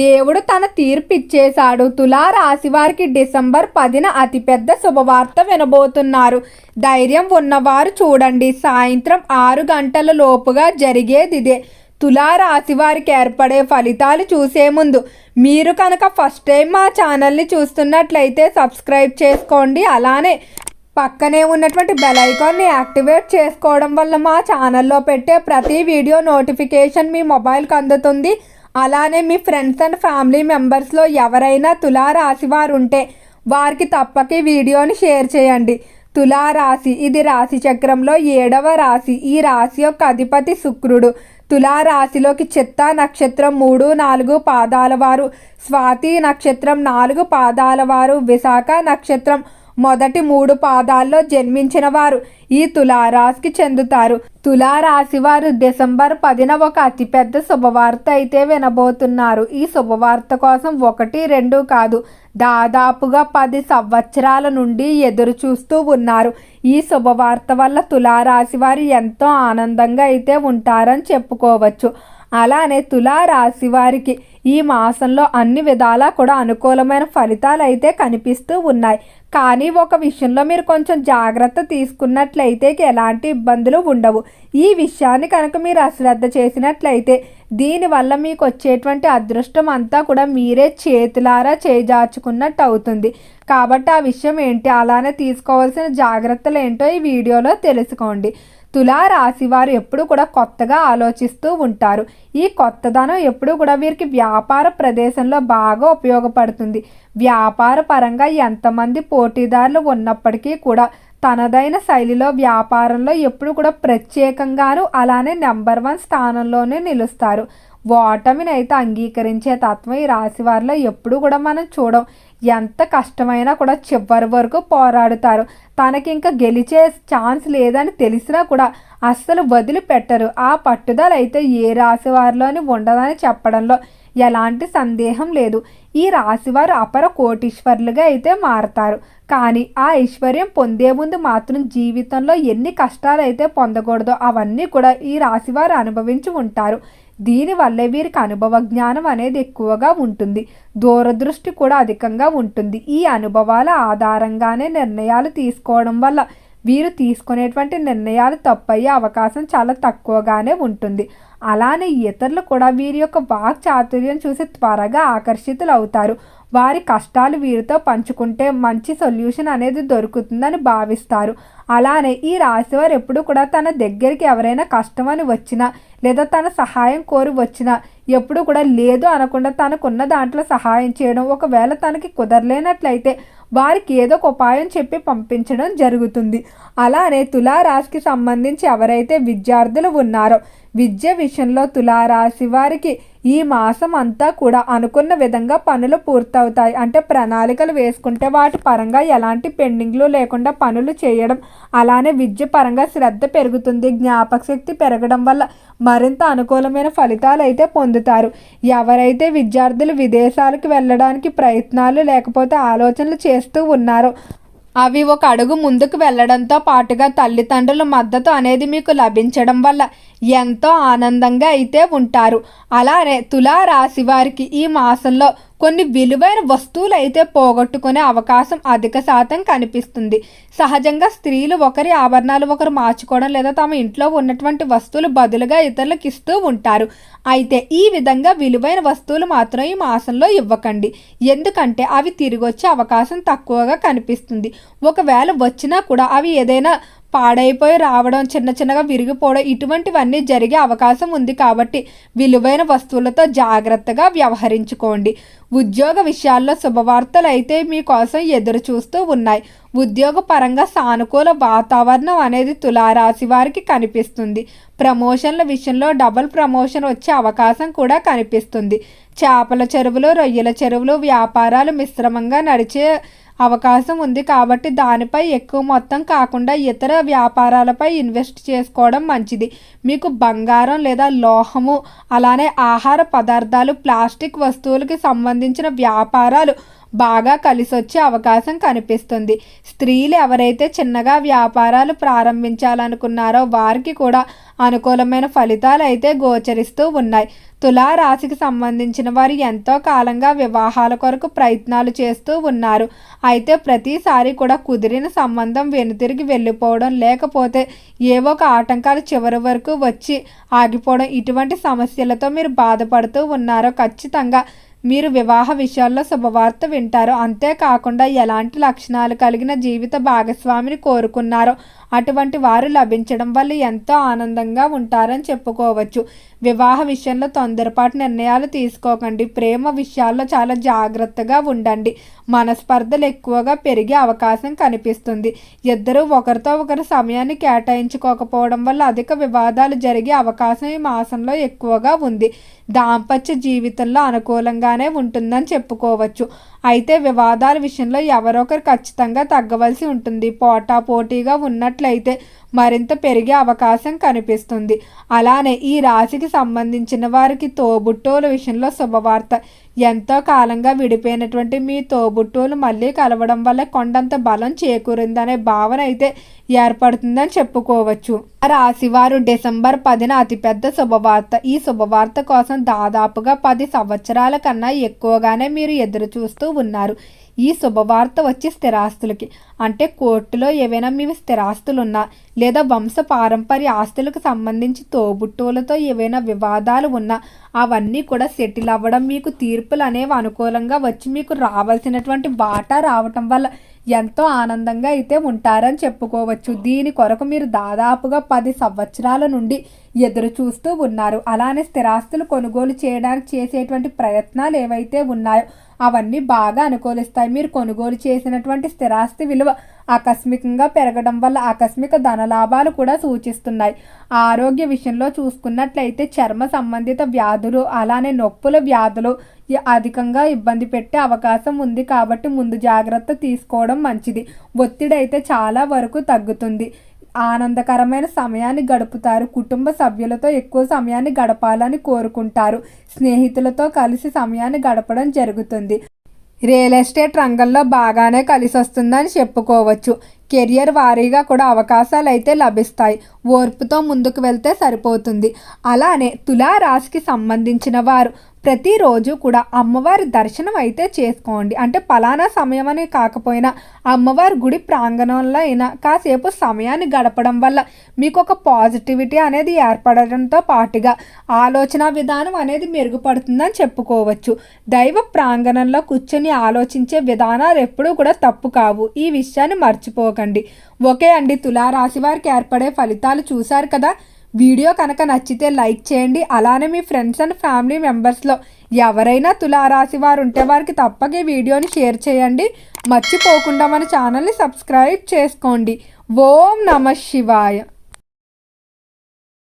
దేవుడు తన తీర్పు ఇచ్చేశాడు. తులారాశి వారికి డిసెంబర్ 10న అతిపెద్ద శుభవార్త వినబోతున్నారు. ధైర్యం ఉన్నవారు చూడండి. సాయంత్రం 6 గంటల లోపుగా జరిగేది ఇదే. తులారాశి వారికి ఏర్పడే ఫలితాలు చూసే ముందు మీరు కనుక ఫస్ట్ టైం మా ఛానల్ని చూస్తున్నట్లయితే సబ్స్క్రైబ్ చేసుకోండి. అలానే పక్కనే ఉన్నటువంటి బెల్ ఐకాన్ని యాక్టివేట్ చేసుకోవడం వల్ల మా ఛానల్లో పెట్టే ప్రతి వీడియో నోటిఫికేషన్ మీ మొబైల్కి అందుతుంది. అలానే మీ ఫ్రెండ్స్ అండ్ ఫ్యామిలీ మెంబర్స్లో ఎవరైనా తులారాశి వారు ఉంటే వారికి తప్పక ఈ వీడియోని షేర్ చేయండి. తులారాశి ఇది రాశి చక్రంలో 7వ రాశి. ఈ రాశి యొక్క అధిపతి శుక్రుడు. తులారాశిలోకి చిత్తా నక్షత్రం 3, 4 పాదాల వారు, స్వాతి నక్షత్రం 4 పాదాల వారు, విశాఖ నక్షత్రం మొదటి 3 పాదాల్లో జన్మించిన వారు ఈ తులారాశికి చెందుతారు. తులారాశి వారు డిసెంబర్ 10న ఒక అతిపెద్ద శుభవార్త అయితే వినబోతున్నారు. ఈ శుభవార్త కోసం 1, 2 కాదు, దాదాపుగా 10 సంవత్సరాల నుండి ఎదురు చూస్తూ ఉన్నారు. ఈ శుభవార్త వల్ల తులారాశి వారు ఎంతో ఆనందంగా అయితే ఉంటారని చెప్పుకోవచ్చు. అలానే తులారాశి వారికి ఈ మాసంలో అన్ని విధాలా కూడా అనుకూలమైన ఫలితాలు అయితే కనిపిస్తూ ఉన్నాయి. కానీ ఒక విషయంలో మీరు కొంచెం జాగ్రత్త తీసుకున్నట్లయితే ఎలాంటి ఇబ్బందులు ఉండవు. ఈ విషయాన్ని కనుక మీరు అశ్రద్ధ చేసినట్లయితే దీనివల్ల మీకు వచ్చేటువంటి అదృష్టం అంతా కూడా మీరే చేతులారా చేజార్చుకున్నట్టు అవుతుంది. కాబట్టి ఆ విషయం ఏంటి, అలానే తీసుకోవాల్సిన జాగ్రత్తలు ఏంటో ఈ వీడియోలో తెలుసుకోండి. తులారాశి వారు ఎప్పుడు కూడా కొత్తగా ఆలోచిస్తూ ఉంటారు. ఈ కొత్తదనం ఎప్పుడు కూడా వీరికి వ్యాపార ప్రదేశంలో బాగా ఉపయోగపడుతుంది. వ్యాపార పరంగా ఎంతమంది పోటీదారులు ఉన్నప్పటికీ కూడా తనదైన శైలిలో వ్యాపారంలో ఎప్పుడు కూడా ప్రత్యేకంగాను అలానే నెంబర్ 1 స్థానంలోనే నిలుస్తారు. ఓటమిని అయితే అంగీకరించే తత్వం ఈ రాశి వారిలో ఎప్పుడు కూడా మనం చూడం. ఎంత కష్టమైనా కూడా చివరి వరకు పోరాడుతారు. తనకి ఇంకా గెలిచే ఛాన్స్ లేదని తెలిసినా కూడా అస్సలు వదిలిపెట్టరు. ఆ పట్టుదల అయితే ఏ రాశి వారిలోని ఉండదని చెప్పడంలో ఎలాంటి సందేహం లేదు. ఈ రాశివారు అపర కోటీశ్వరులుగా అయితే మారతారు. కానీ ఆ ఐశ్వర్యం పొందే ముందు మాత్రం జీవితంలో ఎన్ని కష్టాలు అయితే పొందకూడదో అవన్నీ కూడా ఈ రాశివారు అనుభవించి ఉంటారు. దీనివల్లే వీరికి అనుభవ జ్ఞానం అనేది ఎక్కువగా ఉంటుంది. దూరదృష్టి కూడా అధికంగా ఉంటుంది. ఈ అనుభవాల ఆధారంగానే నిర్ణయాలు తీసుకోవడం వల్ల వీరు తీసుకునేటువంటి నిర్ణయాలు తప్పయ్యే అవకాశం చాలా తక్కువగానే ఉంటుంది. అలానే ఇతరులు కూడా వీరి యొక్క వాక్ చాతుర్యం చూసి త్వరగా ఆకర్షితులు అవుతారు. వారి కష్టాలు వీరితో పంచుకుంటే మంచి సొల్యూషన్ అనేది దొరుకుతుందని భావిస్తారు. అలానే ఈ రాశివారు ఎప్పుడు కూడా తన దగ్గరికి ఎవరైనా కష్టం అని వచ్చినా లేదా తన సహాయం కోరి వచ్చినా ఎప్పుడు కూడా లేదు అనకుండా తనకున్న దాంట్లో సహాయం చేయడం, ఒకవేళ తనకి కుదరలేనట్లయితే వారికి ఏదో ఒక ఉపాయం చెప్పి పంపించడం జరుగుతుంది. అలానే తులారాశికి సంబంధించి ఎవరైతే విద్యార్థులు ఉన్నారో విద్య విషయంలో తులారాశి వారికి ఈ మాసం అంతా కూడా అనుకున్న విధంగా పనులు పూర్తవుతాయి. అంటే ప్రణాళికలు వేసుకుంటే వాటి పరంగా ఎలాంటి పెండింగ్లు లేకుండా పనులు చేయడం, అలానే విద్య పరంగా శ్రద్ధ పెరుగుతుంది. జ్ఞాపక శక్తి పెరగడం వల్ల మరింత అనుకూలమైన ఫలితాలు అయితే పొందుతారు. ఎవరైతే విద్యార్థులు విదేశాలకు వెళ్ళడానికి ప్రయత్నాలు లేకపోతే ఆలోచనలు చేస్తూ ఉన్నారో అవి ఒక అడుగు ముందుకు వెళ్ళడంతో పాటుగా తల్లిదండ్రుల మద్దతు అనేది మీకు లభించడం వల్ల ఎంతో ఆనందంగా అయితే ఉంటారు. అలానే తులారాశి వారికి ఈ మాసంలో కొన్ని విలువైన వస్తువులు అయితే పోగొట్టుకునే అవకాశం అధిక శాతం కనిపిస్తుంది. సహజంగా స్త్రీలు ఒకరి ఆభరణాలు ఒకరు మార్చుకోవడం లేదా తమ ఇంట్లో ఉన్నటువంటి వస్తువులు బదులుగా ఇతరులకు ఇస్తూ ఉంటారు. అయితే ఈ విధంగా విలువైన వస్తువులు మాత్రం ఈ మాసంలో ఇవ్వకండి. ఎందుకంటే అవి తిరిగి వచ్చే అవకాశం తక్కువగా కనిపిస్తుంది. ఒకవేళ వచ్చినా కూడా అవి ఏదైనా పాడైపోయి రావడం, చిన్నగా విరిగిపోవడం ఇటువంటివన్నీ జరిగే అవకాశం ఉంది. కాబట్టి విలువైన వస్తువులతో జాగ్రత్తగా వ్యవహరించుకోండి. ఉద్యోగ విషయాల్లో శుభవార్తలు అయితే మీకోసం ఎదురు చూస్తూ ఉన్నాయి. ఉద్యోగ పరంగా సానుకూల వాతావరణం అనేది తులారాశి వారికి కనిపిస్తుంది. ప్రమోషన్ల విషయంలో డబుల్ ప్రమోషన్ వచ్చే అవకాశం కూడా కనిపిస్తుంది. చేపల చెరువులు, రొయ్యల చెరువులు వ్యాపారాలు మిశ్రమంగా నడిచే అవకాశం ఉంది. కాబట్టి దానిపై ఎక్కువ మొత్తం కాకుండా ఇతర వ్యాపారాలపై ఇన్వెస్ట్ చేసుకోవడం మంచిది. మీకు బంగారం లేదా లోహము, అలానే ఆహార పదార్థాలు, ప్లాస్టిక్ వస్తువులకి సంబంధించిన వ్యాపారాలు బాగా కలిసి వచ్చే అవకాశం కనిపిస్తుంది. స్త్రీలు ఎవరైతే చిన్నగా వ్యాపారాలు ప్రారంభించాలనుకున్నారో వారికి కూడా అనుకూలమైన ఫలితాలు అయితే గోచరిస్తూ ఉన్నాయి. తులారాశికి సంబంధించిన వారు ఎంతో కాలంగా వివాహాల కొరకు ప్రయత్నాలు చేస్తూ ఉన్నారు. అయితే ప్రతిసారి కూడా కుదిరిన సంబంధం వెనుతిరిగి వెళ్ళిపోవడం, లేకపోతే ఏవో ఒక ఆటంకాలు చివరి వరకు వచ్చి ఆగిపోవడం, ఇటువంటి సమస్యలతో మీరు బాధపడుతూ ఉన్నారో ఖచ్చితంగా మీరు వివాహ విషయాల్లో శుభవార్త వింటారు. అంతేకాకుండా ఎలాంటి లక్షణాలు కలిగిన జీవిత భాగస్వామిని కోరుకున్నారో అటువంటి వారు లభించడం వల్ల ఎంతో ఆనందంగా ఉంటారని చెప్పుకోవచ్చు. వివాహ విషయంలో తొందరపాటు నిర్ణయాలు తీసుకోకండి. ప్రేమ విషయాల్లో చాలా జాగ్రత్తగా ఉండండి. మనస్పర్ధలు ఎక్కువగా పెరిగే అవకాశం కనిపిస్తుంది. ఇద్దరు ఒకరితో ఒకరు సమయాన్ని కేటాయించుకోకపోవడం వల్ల అధిక వివాదాలు జరిగే అవకాశం ఈ మాసంలో ఎక్కువగా ఉంది. దాంపత్య జీవితంలో అనుకూలంగానే ఉంటుందని చెప్పుకోవచ్చు. అయితే వివాదాల విషయంలో ఎవరొకరు ఖచ్చితంగా తగ్గవలసి ఉంటుంది. పోటాపోటీగా ఉన్నట్లయితే మరింత పెరిగే అవకాశం కనిపిస్తుంది. అలానే ఈ రాశికి సంబంధించిన వారికి తోబుట్టువుల విషయంలో శుభవార్త. ఎంతో కాలంగా విడిపోయినటువంటి మీ తోబుట్టువులు మళ్ళీ కలవడం వల్ల కొండంత బలం చేకూరిందనే భావన అయితే ఏర్పడుతుందని చెప్పుకోవచ్చు. రాశివారు డిసెంబర్ 10న అతిపెద్ద శుభవార్త. ఈ శుభవార్త కోసం దాదాపుగా 10 సంవత్సరాల కన్నా ఎక్కువగానే మీరు ఎదురు చూస్తూ ఉన్నారు. ఈ శుభవార్త వచ్చి స్థిరాస్తులకి, అంటే కోర్టులో ఏవైనా మీ స్థిరాస్తులున్నా లేదా వంశ పారంపర్య ఆస్తులకు సంబంధించి తోబుట్టువులతో ఏవైనా వివాదాలు ఉన్నా అవన్నీ కూడా సెటిల్ అవ్వడం, మీకు తీర్పులు అనేవి అనుకూలంగా వచ్చి మీకు రావాల్సినటువంటి వాటా రావటం వల్ల ఎంతో ఆనందంగా అయితే ఉంటారని చెప్పుకోవచ్చు. దీని కొరకు మీరు దాదాపుగా 10 సంవత్సరాల నుండి ఎదురు చూస్తూ ఉన్నారు. అలానే స్థిరాస్తులు కొనుగోలు చేయడానికి చేసేటువంటి ప్రయత్నాలు ఏవైతే ఉన్నాయో అవన్నీ బాగా అనుకూలిస్తాయి. మీరు కొనుగోలు చేసినటువంటి స్థిరాస్తి విలువ ఆకస్మికంగా పెరగడం వల్ల ఆకస్మిక ధనలాభాలు కూడా సూచిస్తున్నాయి. ఆరోగ్య విషయంలో చూసుకున్నట్లయితే చర్మ సంబంధిత వ్యాధులు, అలానే నొప్పుల వ్యాధులు అధికంగా ఇబ్బంది పెట్టే అవకాశం ఉంది. కాబట్టి ముందు జాగ్రత్త తీసుకోవడం మంచిది. ఒత్తిడి అయితే చాలా వరకు తగ్గుతుంది. ఆనందకరమైన సమయాన్ని గడుపుతారు. కుటుంబ సభ్యులతో ఎక్కువ సమయాన్ని గడపాలని కోరుకుంటారు. స్నేహితులతో కలిసి సమయాన్ని గడపడం జరుగుతుంది. రియల్ ఎస్టేట్ రంగంలో బాగానే కలిసి వస్తుందని చెప్పుకోవచ్చు. కెరియర్ వారీగా కూడా అవకాశాలు అయితే లభిస్తాయి. ఓర్పుతో ముందుకు వెళ్తే సరిపోతుంది. అలానే తులారాశికి సంబంధించిన వారు ప్రతిరోజు కూడా అమ్మవారి దర్శనం అయితే చేసుకోండి. అంటే పలానా సమయం అని కాకపోయినా అమ్మవారి గుడి ప్రాంగణంలో అయినా కాసేపు సమయాన్ని గడపడం వల్ల మీకు ఒక పాజిటివిటీ అనేది ఏర్పడడంతో పాటుగా ఆలోచన విధానం అనేది మెరుగుపడుతుందని చెప్పుకోవచ్చు. దైవ ప్రాంగణంలో కూర్చొని ఆలోచించే విధానాలు ఎప్పుడూ కూడా తప్పు కావు. ఈ విషయాన్ని మర్చిపోకండి. ఓకే అండి, తులారాశి వారికి ఏర్పడే ఫలితాలు చూశారు కదా. వీడియో కనుక నచ్చితే లైక్ చేయండి. అలానే మీ ఫ్రెండ్స్ అండ్ ఫ్యామిలీ మెంబర్స్లో ఎవరైనా తులారాశి వారు ఉంటే వారికి తప్పక ఈ వీడియోని షేర్ చేయండి. మర్చిపోకుండా మన ఛానల్ని సబ్స్క్రైబ్ చేసుకోండి. ఓం నమః శివాయ.